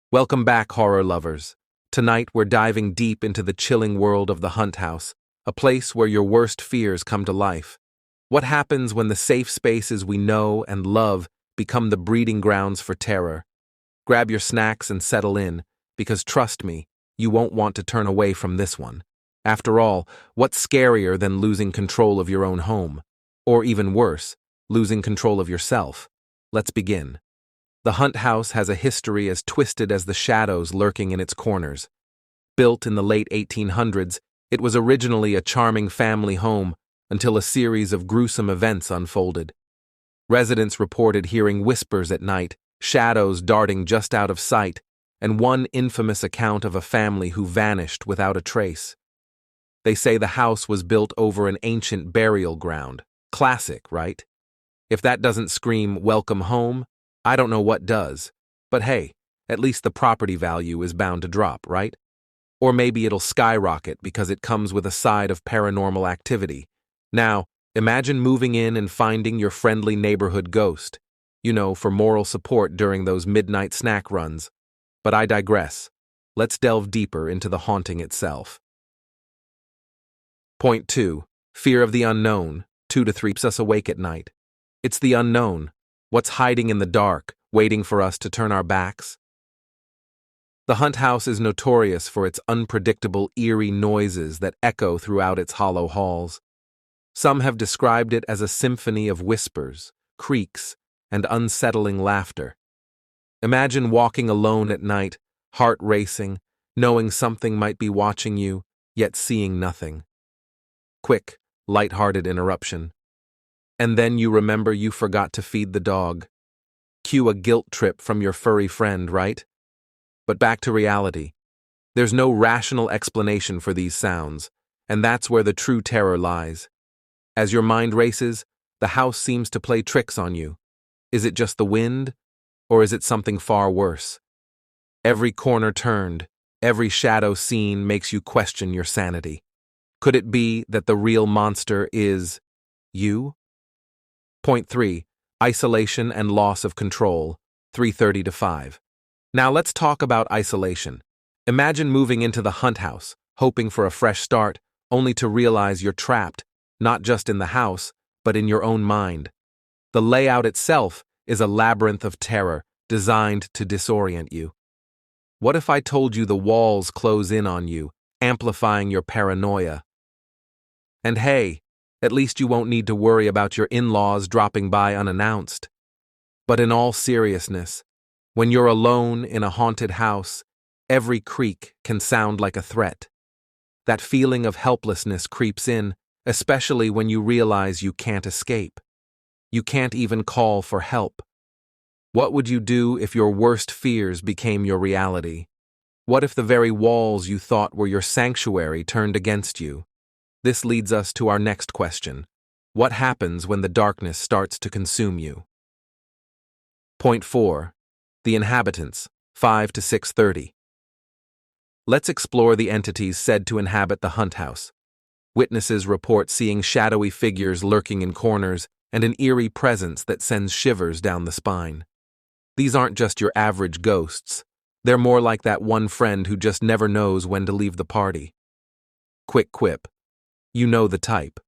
Welcome back, horror lovers. Tonight we're diving deep into the chilling world of the Hunt House, a place where your worst fears come to life. What happens when the safe spaces we know and love become the breeding grounds for terror? Grab your snacks and settle in, because trust me, you won't want to turn away from this one. After all, what's scarier than losing control of your own home? Or even worse, losing control of yourself? Let's begin. The Hunt House has a history as twisted as the shadows lurking in its corners. Built in the late 1800s, it was originally a charming family home until a series of gruesome events unfolded. Residents reported hearing whispers at night, shadows darting just out of sight, and one infamous account of a family who vanished without a trace. They say the house was built over an ancient burial ground. Classic, right? If that doesn't scream welcome home, I don't know what does. But hey, at least the property value is bound to drop, right? Or maybe it'll skyrocket because it comes with a side of paranormal activity. Now, imagine moving in and finding your friendly neighborhood ghost, for moral support during those midnight snack runs. But I digress. Let's delve deeper into the haunting itself. Point 2. Fear of the unknown. 2 to 3 keeps us awake at night. It's the unknown. What's hiding in the dark, waiting for us to turn our backs? The Hunt House is notorious for its unpredictable, eerie noises that echo throughout its hollow halls. Some have described it as a symphony of whispers, creaks, and unsettling laughter. Imagine walking alone at night, heart racing, knowing something might be watching you, yet seeing nothing. Quick, light-hearted interruption. And then you remember you forgot to feed the dog. Cue a guilt trip from your furry friend, right? But back to reality. There's no rational explanation for these sounds, and that's where the true terror lies. As your mind races, the house seems to play tricks on you. Is it just the wind, or is it something far worse? Every corner turned, every shadow seen makes you question your sanity. Could it be that the real monster is you? Point 3. Isolation and loss of control. 3:30 to 5. Now let's talk about isolation. Imagine moving into the Hunt House, hoping for a fresh start, only to realize you're trapped, not just in the house, but in your own mind. The layout itself is a labyrinth of terror designed to disorient you. What if I told you the walls close in on you, amplifying your paranoia? And hey, at least you won't need to worry about your in-laws dropping by unannounced. But in all seriousness, when you're alone in a haunted house, every creak can sound like a threat. That feeling of helplessness creeps in, especially when you realize you can't escape. You can't even call for help. What would you do if your worst fears became your reality? What if the very walls you thought were your sanctuary turned against you? This leads us to our next question. What happens when the darkness starts to consume you? Point 4. The inhabitants. 5 to 6:30. Let's explore the entities said to inhabit the Hunt House. Witnesses report seeing shadowy figures lurking in corners and an eerie presence that sends shivers down the spine. These aren't just your average ghosts. They're more like that one friend who just never knows when to leave the party. Quick quip. You know the type.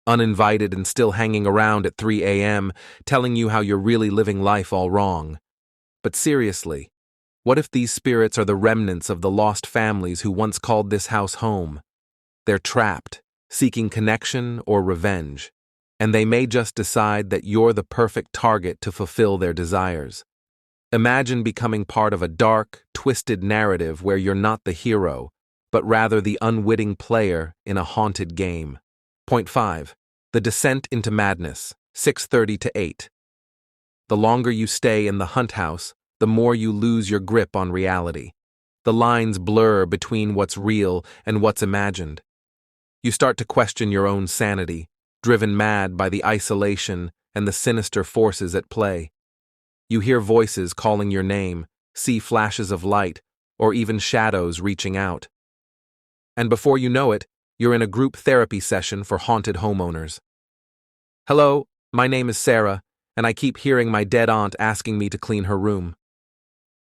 Uninvited and still hanging around at 3 a.m., telling you how you're really living life all wrong. But seriously, what if these spirits are the remnants of the lost families who once called this house home? They're trapped, seeking connection or revenge, and they may just decide that you're the perfect target to fulfill their desires. Imagine becoming part of a dark, twisted narrative where you're not the hero, but rather the unwitting player in a haunted game. Point 5. The descent into madness. 6:30 to 8. The longer you stay in the Hunt House, the more you lose your grip on reality. The lines blur between what's real and what's imagined. You start to question your own sanity, driven mad by the isolation and the sinister forces at play. You hear voices calling your name, see flashes of light, or even shadows reaching out. And before you know it, you're in a group therapy session for haunted homeowners. Hello, my name is Sarah, and I keep hearing my dead aunt asking me to clean her room.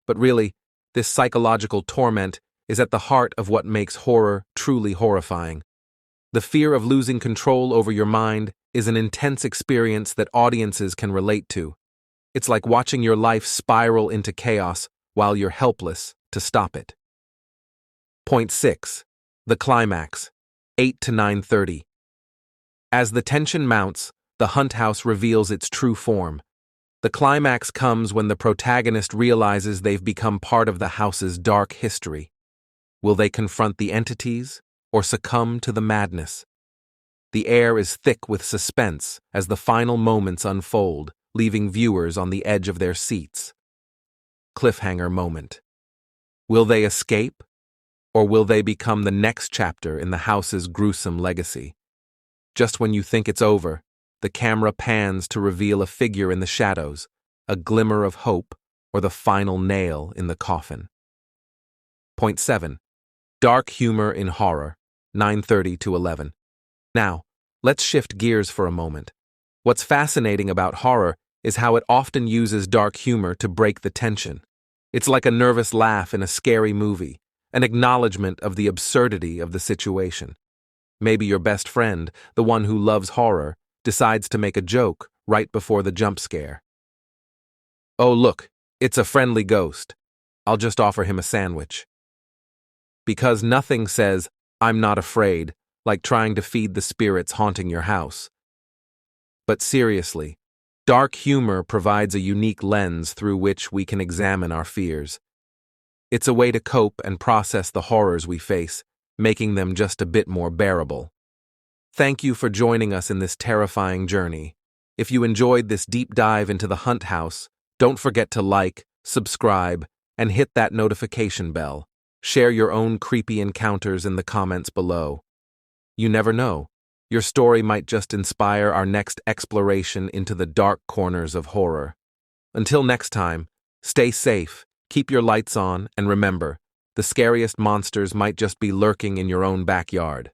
But really, This psychological torment is at the heart of what makes horror truly horrifying. The fear of losing control over your mind is an intense experience that audiences can relate to. It's like watching your life spiral into chaos while you're helpless to stop it. Point 6. The climax, 8 to 9:30. As the tension mounts, the hunt house reveals its true form. The climax comes when the protagonist realizes they've become part of the house's dark history. Will they confront the entities or succumb to the madness? The air is thick with suspense as the final moments unfold, leaving viewers on the edge of their seats. Cliffhanger moment. Will they escape, or will they become the next chapter in the house's gruesome legacy? Just when you think it's over, the camera pans to reveal a figure in the shadows, a glimmer of hope, or the final nail in the coffin. Point 7. Dark humor in horror, 9:30 to 11. Now, let's shift gears for a moment. What's fascinating about horror is how it often uses dark humor to break the tension. It's like a nervous laugh in a scary movie, an acknowledgement of the absurdity of the situation. Maybe your best friend, the one who loves horror, decides to make a joke right before the jump scare. Oh, look, it's a friendly ghost. I'll just offer him a sandwich. Because nothing says, "I'm not afraid," like trying to feed the spirits haunting your house. But seriously, dark humor provides a unique lens through which we can examine our fears. It's a way to cope and process the horrors we face, making them just a bit more bearable. Thank you for joining us in this terrifying journey. If you enjoyed this deep dive into the Hunt House, don't forget to like, subscribe, and hit that notification bell. Share your own creepy encounters in the comments below. You never know, your story might just inspire our next exploration into the dark corners of horror. Until next time, stay safe, keep your lights on, and remember, the scariest monsters might just be lurking in your own backyard.